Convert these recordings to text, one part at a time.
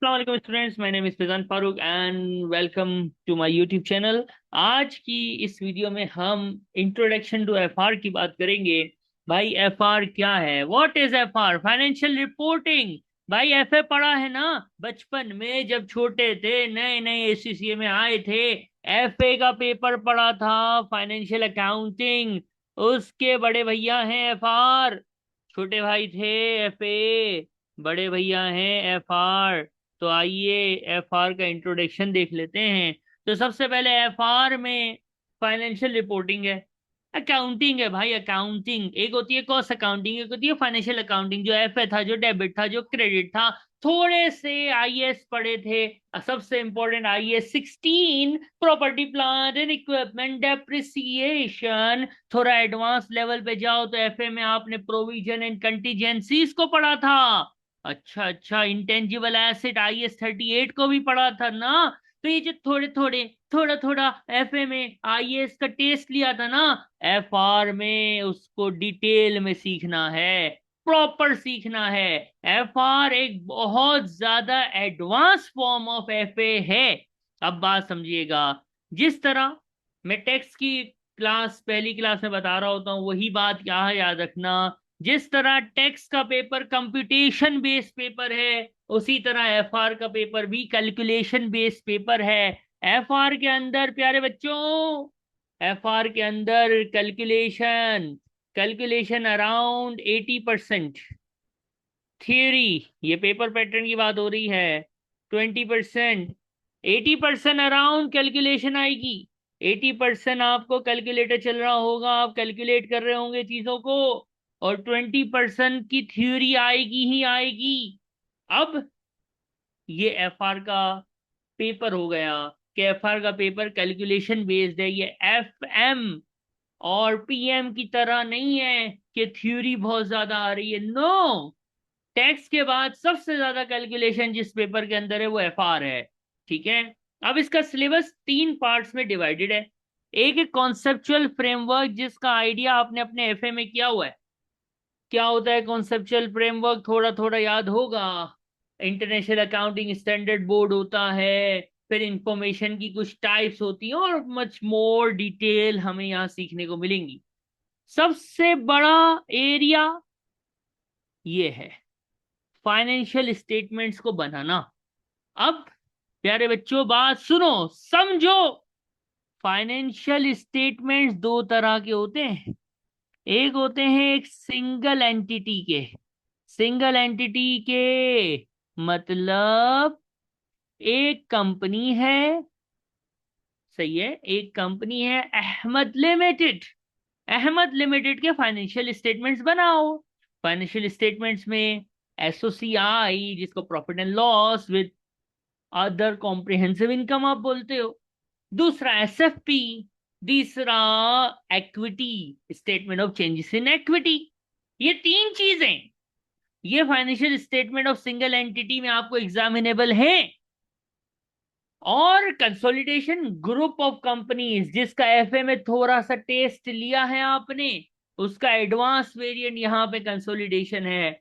अस्सलाम वालेकुम students, my name is Faizan Farooq and welcome to my YouTube channel. आज की इस वीडियो में हम इंट्रोडक्शन टू एफआर की बात करेंगे। भाई एफआर क्या है? What is FR? Financial reporting. भाई एफए पढ़ा है ना बचपन में, जब छोटे थे, नए नए एससीसीए में आए थे। एफए का पेपर पढ़ा था, फाइनेंशियल अकाउंटिंग। उसके बड़े भैया हैं एफआर। छोटे भाई थे एफए, बड़े भैया हैं एफआर। तो आइए एफ आर का इंट्रोडक्शन देख लेते हैं। तो सबसे पहले एफ आर में फाइनेंशियल रिपोर्टिंग है, अकाउंटिंग है। भाई अकाउंटिंग एक होती है कॉस्ट अकाउंटिंग, एक होती है फाइनेंशियल अकाउंटिंग। जो एफ ए था, जो डेबिट था, जो क्रेडिट था। थोड़े से आईएएस पढ़े थे। सबसे important IAS 16, property plant and equipment depreciation. थोड़ा एडवांस लेवल पे जाओ तो एफए में आपने प्रोविजन एंड कंटीजेंसीज को पढ़ा था। अच्छा अच्छा, इंटेंजिबल एसेट आईएस 38 को भी पढ़ा था ना। तो ये जो थोड़े थोड़े थोड़ा थोड़ा एफए में आईएएस का टेस्ट लिया था ना, एफआर में उसको डिटेल में सीखना है, प्रॉपर सीखना है। एफआर एक बहुत ज्यादा एडवांस फॉर्म ऑफ एफए है। अब बात समझिएगा। जिस तरह मैं टेक्स्ट की क्लास पहली क्लास में बता रहा होता हूँ, वही बात क्या है याद रखना। जिस तरह टैक्स का पेपर कंप्यूटेशन बेस्ड पेपर है, उसी तरह एफआर का पेपर भी कैलकुलेशन बेस्ड पेपर है। एफआर के अंदर प्यारे बच्चों, एफआर के अंदर कैलकुलेशन कैलकुलेशन अराउंड 80%। थियरी, ये पेपर पैटर्न की बात हो रही है, 20%। 80% अराउंड कैलकुलेशन आएगी। 80% आपको कैलकुलेटर चल रहा होगा, आप कैलकुलेट कर रहे होंगे चीजों को। और 20% की थ्योरी आएगी ही आएगी। अब ये एफआर का पेपर हो गया कि एफआर का पेपर कैलकुलेशन बेस्ड है। ये एफएम और पीएम की तरह नहीं है कि थ्योरी बहुत ज्यादा आ रही है। नो, टैक्स के बाद सबसे ज्यादा कैलकुलेशन जिस पेपर के अंदर है वो एफआर है। ठीक है। अब इसका सिलेबस 3 पार्ट्स में डिवाइडेड है। एक है कॉन्सेप्चुअल फ्रेमवर्क, जिसका आइडिया आपने अपने एफए में किया हुआ है। क्या होता है कॉन्सेप्चुअल फ्रेमवर्क? थोड़ा थोड़ा याद होगा। इंटरनेशनल अकाउंटिंग स्टैंडर्ड बोर्ड होता है, फिर इंफॉर्मेशन की कुछ टाइप्स होती हैं, और मच मोर डिटेल हमें यहाँ सीखने को मिलेंगी। सबसे बड़ा एरिया ये है फाइनेंशियल स्टेटमेंट्स को बनाना। अब प्यारे बच्चों बात सुनो, समझो। फाइनेंशियल स्टेटमेंट्स दो तरह के होते हैं। एक होते हैं एक सिंगल एंटिटी के। सिंगल एंटिटी के मतलब एक कंपनी है, सही है, एक कंपनी है अहमद लिमिटेड। अहमद लिमिटेड के फाइनेंशियल स्टेटमेंट्स बनाओ। फाइनेंशियल स्टेटमेंट्स में एसओसीआई, जिसको profit and loss with other comprehensive income आप बोलते हो। दूसरा एसएफपी। तीसरा equity, statement of changes in equity. ये तीन चीजें, ये financial statement of single entity में आपको एग्जामिनेबल है। और कंसोलिडेशन ग्रुप ऑफ कंपनीज, जिसका एफए में थोड़ा सा टेस्ट लिया है आपने, उसका एडवांस वेरिएंट यहाँ पे कंसोलिडेशन है।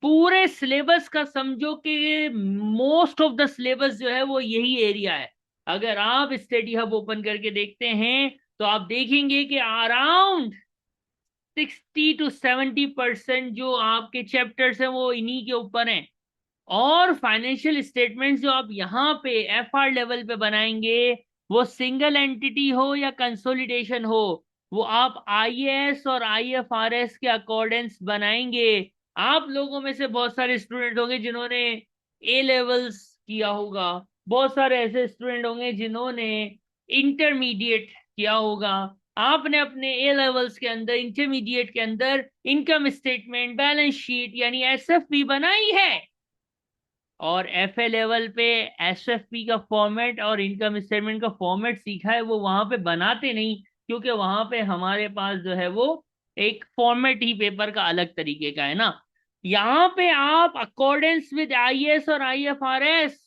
पूरे सिलेबस का समझो कि मोस्ट ऑफ द सिलेबस जो है वो यही एरिया है। अगर आप स्टडी हब ओपन करके देखते हैं तो आप देखेंगे कि अराउंड 60 to 70% जो आपके चैप्टर्स हैं वो इन्हीं के ऊपर हैं। और फाइनेंशियल स्टेटमेंट्स जो आप यहाँ पे एफआर लेवल पे बनाएंगे, वो सिंगल एंटिटी हो या कंसोलिडेशन हो, वो आप आईएएस और आईएफआरएस के अकॉर्डेंस बनाएंगे। आप लोगों में से बहुत सारे स्टूडेंट होंगे जिन्होंने ए लेवल्स किया होगा। बहुत सारे ऐसे स्टूडेंट होंगे जिन्होंने इंटरमीडिएट किया होगा। आपने अपने ए लेवल्स के अंदर, इंटरमीडिएट के अंदर इनकम स्टेटमेंट, बैलेंस शीट यानी एसएफपी बनाई है। और एफए लेवल पे एसएफपी का फॉर्मेट और इनकम स्टेटमेंट का फॉर्मेट सीखा है, वो वहां पे बनाते नहीं, क्योंकि वहां पे हमारे पास जो है वो एक फॉर्मेट ही पेपर का अलग तरीके का है ना। यहाँ पे आप अकॉर्डेंस विद आईएएस और आईएफआरएस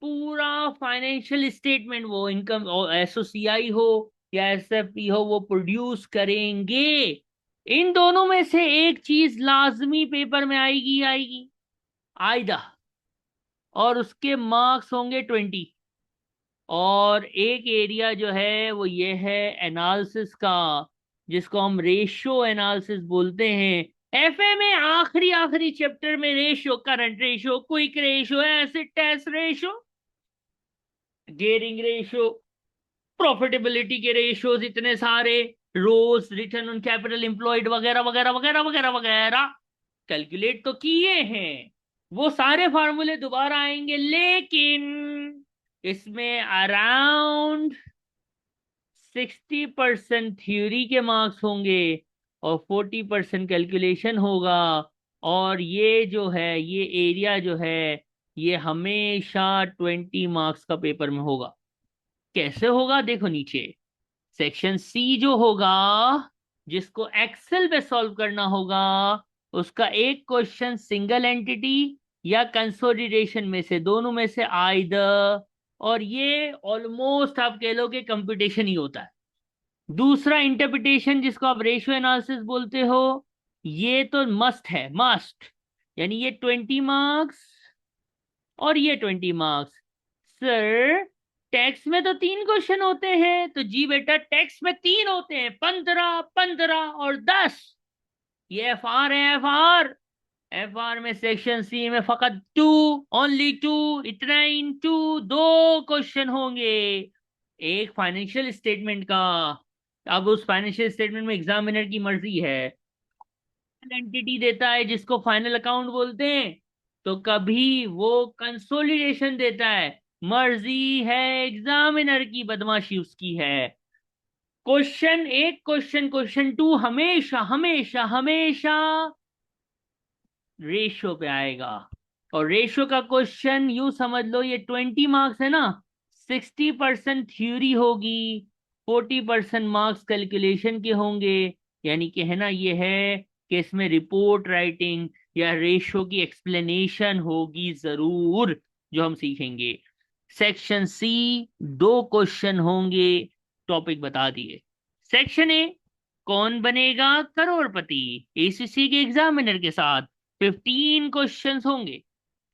पूरा फाइनेंशियल स्टेटमेंट, वो इनकम एसओसीआई हो या एसएफपी हो, वो प्रोड्यूस करेंगे। इन दोनों में से एक चीज लाजमी पेपर में आएगी आएगी, आइदा। और उसके मार्क्स होंगे 20। और एक एरिया जो है वो ये है एनालिसिस का, जिसको हम रेशियो एनालिसिस बोलते हैं। एफए में आखिरी आखिरी चैप्टर में ratio, current ratio, quick ratio, acid test ratio, gearing ratio, profitability के रेशियोज इतने सारे, ROCE, return on capital employed वगैरह वगैरह वगैरह वगैरह वगैरह कैलकुलेट तो किए हैं। वो सारे फार्मूले दोबारा आएंगे, लेकिन इसमें अराउंड 60% थ्योरी के मार्क्स होंगे और 40% कैलकुलेशन होगा। और ये जो है, ये एरिया जो है, ये हमेशा 20 मार्क्स का पेपर में होगा। कैसे होगा देखो नीचे। सेक्शन सी जो होगा, जिसको एक्सेल पे सॉल्व करना होगा, उसका एक क्वेश्चन सिंगल एंटिटी या कंसोलिडेशन में से, दोनों में से आइदर, और ये ऑलमोस्ट आप कह लो कि कंप्यूटेशन ही होता है। दूसरा इंटरप्रिटेशन, जिसको आप रेशियो एनालिसिस बोलते हो, ये तो मस्ट है, मस्ट। यानी ये 20 मार्क्स और ये 20 मार्क्स। सर टैक्स में तो 3 क्वेश्चन होते हैं, तो जी बेटा टैक्स में 3 होते हैं, 15, 15 और 10। ये एफ आर है, एफ आर। एफ आर में सेक्शन सी में फकत 2, ओनली 2, इतना इन 2, 2 क्वेश्चन होंगे एक फाइनेंशियल स्टेटमेंट का। अब उस फाइनेंशियल स्टेटमेंट में एग्जामिनर की मर्जी है, एंटिटी देता है जिसको फाइनल अकाउंट बोलते हैं, तो कभी वो कंसोलिडेशन देता है, मर्जी है एग्जामिनर की, बदमाशी उसकी है। क्वेश्चन एक, क्वेश्चन क्वेश्चन टू हमेशा हमेशा हमेशा रेशियो पे आएगा। और रेशियो का क्वेश्चन यूं समझ लो, ये 20 मार्क्स है ना, 60% थ्योरी होगी, 40% मार्क्स कैलकुलेशन के होंगे। यानी कहना ये है कि इसमें रिपोर्ट राइटिंग या रेशियो की एक्सप्लेनेशन होगी जरूर, जो हम सीखेंगे। सेक्शन सी 2 क्वेश्चन होंगे, टॉपिक बता दिए। सेक्शन ए, कौन बनेगा करोड़पति, एसीसी के एग्जामिनर के साथ 15 क्वेश्चंस होंगे।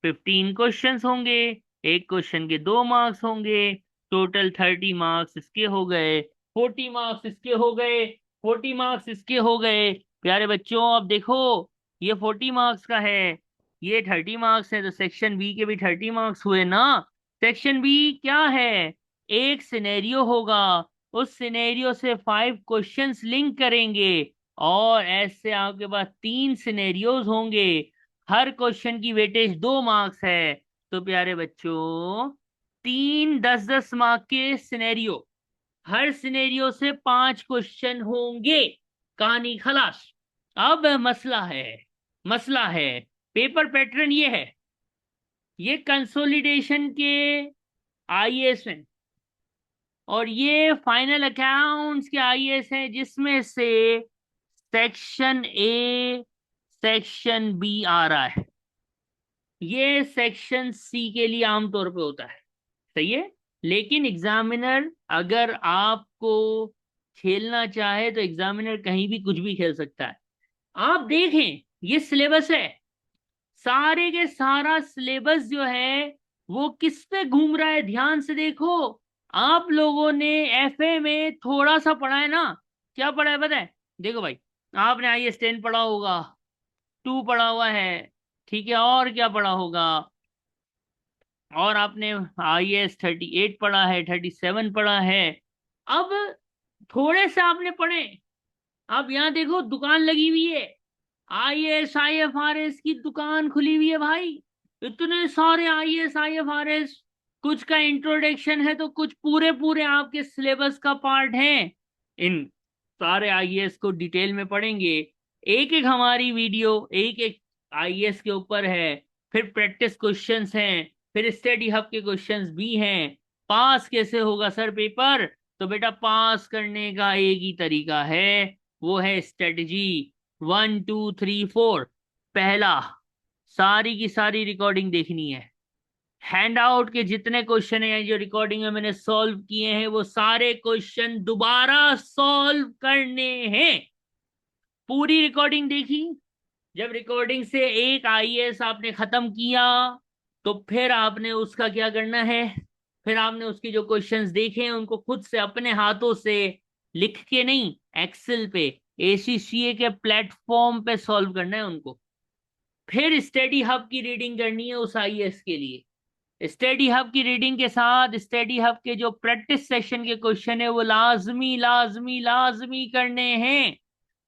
15 क्वेश्चंस होंगे, एक क्वेश्चन के 2 मार्क्स होंगे, टोटल 30 मार्क्स इसके हो गए, 40 मार्क्स इसके हो गए, 40 मार्क्स इसके हो गए। प्यारे बच्चों अब देखो, ये 40 मार्क्स का है, ये 30 मार्क्स है, तो सेक्शन बी के भी 30 मार्क्स हुए ना। सेक्शन बी क्या है, एक सिनेरियो होगा, उस सिनेरियो से 5 क्वेश्चंस लिंक करेंगे, और ऐसे आपके पास 3 सिनेरियोज होंगे। हर क्वेश्चन की वेटेज 2 मार्क्स है। तो प्यारे बच्चों, 3 10 10 मार्क के सिनेरियो, हर सिनेरियो से 5 क्वेश्चन होंगे, कहानी खलास। अब मसला है, पेपर पैटर्न ये है, ये कंसोलिडेशन के आईएएस हैं और ये फाइनल अकाउंट्स के आईएएस हैं, जिसमें से सेक्शन ए, सेक्शन बी आ रहा है। ये सेक्शन सी के लिए आमतौर पे होता है, सही है। लेकिन एग्जामिनर अगर आपको खेलना चाहे तो एग्जामिनर कहीं भी कुछ भी खेल सकता है। आप देखें, ये सिलेबस है, सारे के सारा सिलेबस जो है वो किस पे घूम रहा है, ध्यान से देखो। आप लोगों ने एफए में थोड़ा सा पढ़ा है ना, क्या पढ़ा है पता है? देखो भाई, आपने आईएएस 10 पढ़ा होगा, 2 पढ़ा हुआ है, ठीक है, और क्या पढ़ा होगा, और आपने आईएएस 38 पढ़ा है, 37 पढ़ा है। अब थोड़े से आपने पढ़े, अब यहाँ देखो दुकान लगी हुई है, आईएएस आईएफआरएस की दुकान खुली हुई है भाई। इतने सारे आईएएस आईएफआरएस, कुछ का इंट्रोडक्शन है तो कुछ पूरे पूरे आपके सिलेबस का पार्ट है। इन सारे आईएएस को डिटेल में पढ़ेंगे, एक एक हमारी वीडियो एक एक आईएएस के ऊपर है, फिर प्रैक्टिस क्वेश्चंस हैं, फिर स्टडी हब के क्वेश्चंस भी हैं। पास कैसे होगा सर पेपर? तो बेटा पास करने का एक ही तरीका है, वो है स्ट्रेटजी 1 2 3 4। पहला, सारी की सारी रिकॉर्डिंग देखनी है। हैंड आउट के जितने क्वेश्चन हैं जो रिकॉर्डिंग में मैंने सॉल्व किए हैं, वो सारे क्वेश्चन दोबारा सॉल्व करने हैं। पूरी रिकॉर्डिंग देखी, जब रिकॉर्डिंग से एक आईएएस आपने खत्म किया, तो फिर आपने उसका क्या करना है, फिर आपने उसके जो क्वेश्चंस देखे हैं उनको खुद से अपने हाथों से लिख के नहीं, एक्सेल पे, एसीसीए के प्लेटफॉर्म पे सॉल्व करना है उनको। फिर स्टडी हब की रीडिंग करनी है उस आईएएस के लिए। स्टडी हब की रीडिंग के साथ स्टडी हब के जो प्रैक्टिस सेशन के क्वेश्चन है वो लाजमी लाजमी लाजमी करने हैं।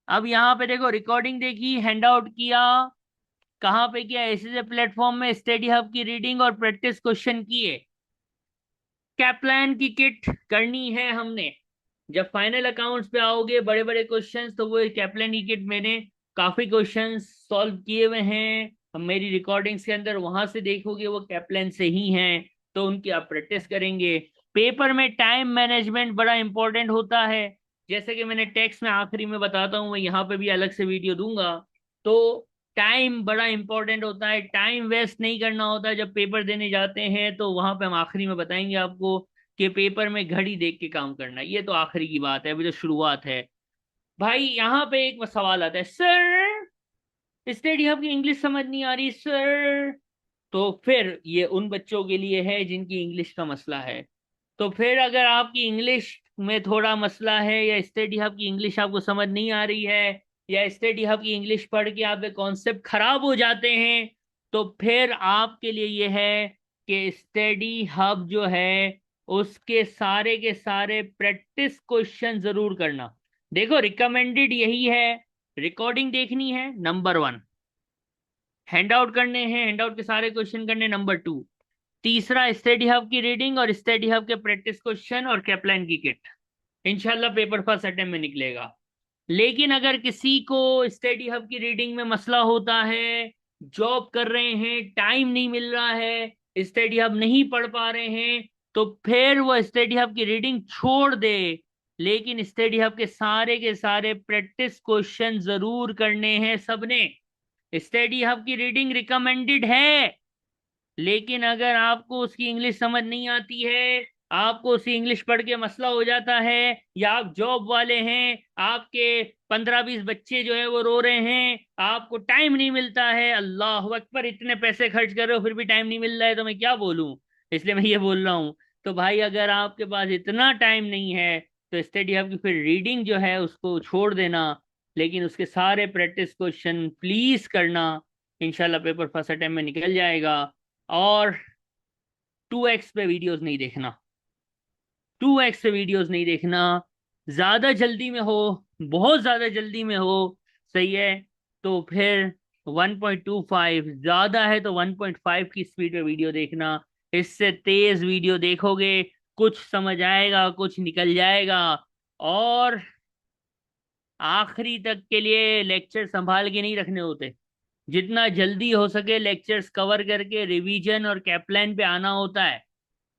अब यहाँ पे देखो, रिकॉर्डिंग देखी, हैंड आउट किया, कहाँ पे किया, ऐसे प्लेटफॉर्म में स्टडी हब की रीडिंग और प्रैक्टिस क्वेश्चन किए। कैप्लान की किट करनी है हमने। जब फाइनल अकाउंट्स पे आओगे बड़े बड़े क्वेश्चंस, तो वो कैप्लान की किट मैंने काफी क्वेश्चंस सॉल्व किए हुए हैं, हम मेरी रिकॉर्डिंग्स के अंदर वहां से देखोगे वो कैप्लान से ही हैं, तो उनकी आप प्रैक्टिस करेंगे। पेपर में टाइम मैनेजमेंट बड़ा इंपॉर्टेंट होता है। जैसे कि मैंने टेक्स्ट में आखिरी में बताता हूँ, मैं यहाँ पे भी अलग से वीडियो दूंगा। तो टाइम बड़ा इंपॉर्टेंट होता है, टाइम वेस्ट नहीं करना होता है जब पेपर देने जाते हैं। तो वहां पे हम आखिरी में बताएंगे आपको कि पेपर में घड़ी देख के काम करना है। ये तो आखिरी की बात है, अभी तो शुरुआत है। भाई यहाँ पे एक सवाल आता है, सर स्टडी हब की इंग्लिश समझ नहीं आ रही सर। तो फिर ये उन बच्चों के लिए है जिनकी इंग्लिश का मसला है। तो फिर अगर आपकी इंग्लिश में थोड़ा मसला है, या स्टडी हब की इंग्लिश आपको समझ नहीं आ रही है, या स्टडी हब की इंग्लिश पढ़ के आपके कॉन्सेप्ट खराब हो जाते हैं, तो फिर आपके लिए ये है कि स्टडी हब जो है उसके सारे के सारे प्रैक्टिस क्वेश्चन जरूर करना। देखो रिकमेंडेड यही है, रिकॉर्डिंग देखनी है नंबर 1, हैंड आउट करने हैं, हैंड आउट के सारे क्वेश्चन करने नंबर 2, तीसरा स्टडी हब की रीडिंग और स्टडी हब के प्रैक्टिस क्वेश्चन और कैप्लान की किट। इंशाल्लाह पेपर फर्स्ट अटेम्प्ट में निकलेगा। लेकिन अगर किसी को स्टडी हब की रीडिंग में मसला होता है, जॉब कर रहे हैं, टाइम नहीं मिल रहा है, स्टडी हब नहीं पढ़ पा रहे हैं, तो फिर वो स्टडी हब की रीडिंग छोड़ दे, लेकिन स्टडी हब के सारे प्रैक्टिस क्वेश्चन जरूर करने हैं सबने। स्टडी हब की रीडिंग रिकमेंडेड है, लेकिन अगर आपको उसकी इंग्लिश समझ नहीं आती है, आपको उसकी इंग्लिश पढ़ के मसला हो जाता है, या आप जॉब वाले हैं, आपके 15-20 बच्चे जो है वो रो रहे हैं, आपको टाइम नहीं मिलता है, अल्लाह अकबर, इतने पैसे खर्च कर रहे हो फिर भी टाइम नहीं मिल रहा है, तो मैं क्या बोलूं। इसलिए मैं ये बोल रहा हूँ। तो भाई अगर आपके पास इतना टाइम नहीं है, तो स्टडी हब की फिर रीडिंग जो है उसको छोड़ देना, लेकिन उसके सारे प्रैक्टिस क्वेश्चन प्लीज करना। इंशाल्लाह पेपर फर्स्ट अटेम्प्ट में निकल जाएगा। और 2x पे वीडियोस नहीं देखना, 2x पे वीडियोस नहीं देखना। ज्यादा जल्दी में हो, बहुत ज्यादा जल्दी में हो, सही है, तो फिर 1.25, ज्यादा है तो 1.5 की स्पीड पे वीडियो देखना। इससे तेज वीडियो देखोगे, कुछ समझ आएगा, कुछ निकल जाएगा। और आखिरी तक के लिए लेक्चर संभाल के नहीं रखने होते, जितना जल्दी हो सके लेक्चर्स कवर करके रिवीजन और कैप्लान पे आना होता है।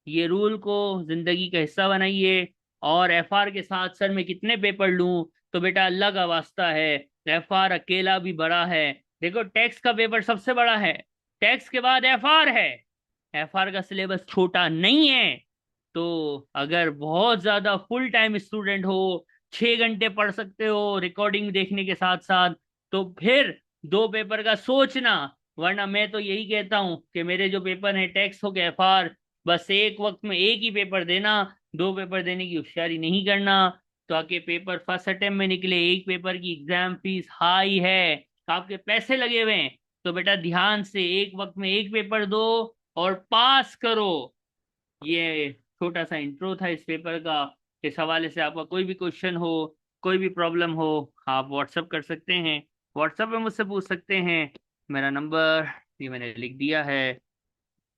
ये रूल को जिंदगी का हिस्सा बनाइए। और एफआर के साथ सर मैं कितने पेपर लूं, तो बेटा अल्लाह का वास्ता है, एफआर अकेला भी बड़ा है। देखो टैक्स का पेपर सबसे बड़ा है, टैक्स के बाद एफआर है, एफआर का सिलेबस छोटा नहीं है। तो अगर बहुत ज्यादा फुल टाइम स्टूडेंट हो, 6 घंटे पढ़ सकते हो रिकॉर्डिंग देखने के साथ साथ, तो फिर 2 पेपर का सोचना। वरना मैं तो यही कहता हूं कि मेरे जो पेपर हैं टैक्स हो के एफआर, बस एक वक्त में एक ही पेपर देना, 2 पेपर देने की होशियारी नहीं करना, ताकि पेपर फर्स्ट अटेम्प्ट में निकले। एक पेपर की एग्जाम फीस हाई है, आपके पैसे लगे हुए हैं, तो बेटा ध्यान से एक वक्त में एक पेपर दो और पास करो। ये छोटा सा इंट्रो था इस पेपर का। इस हवाले से आपका कोई भी क्वेश्चन हो, कोई भी प्रॉब्लम हो, आप व्हाट्सअप कर सकते हैं, व्हाट्सअप पे मुझसे पूछ सकते हैं। मेरा नंबर ये मैंने लिख दिया है,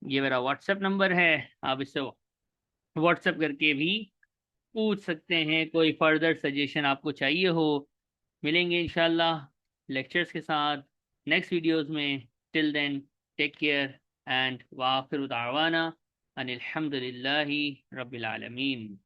ये मेरा व्हाट्सएप नंबर है, आप इससे व्हाट्सएप करके भी पूछ सकते हैं, कोई फर्दर सजेशन आपको चाहिए हो। मिलेंगे इंशाल्लाह लेक्चर्स के साथ नेक्स्ट वीडियोस में। Till then take care and वाखिर दावाना अनिल हम्दुलिल्लाहि रब्बिल आलमीन।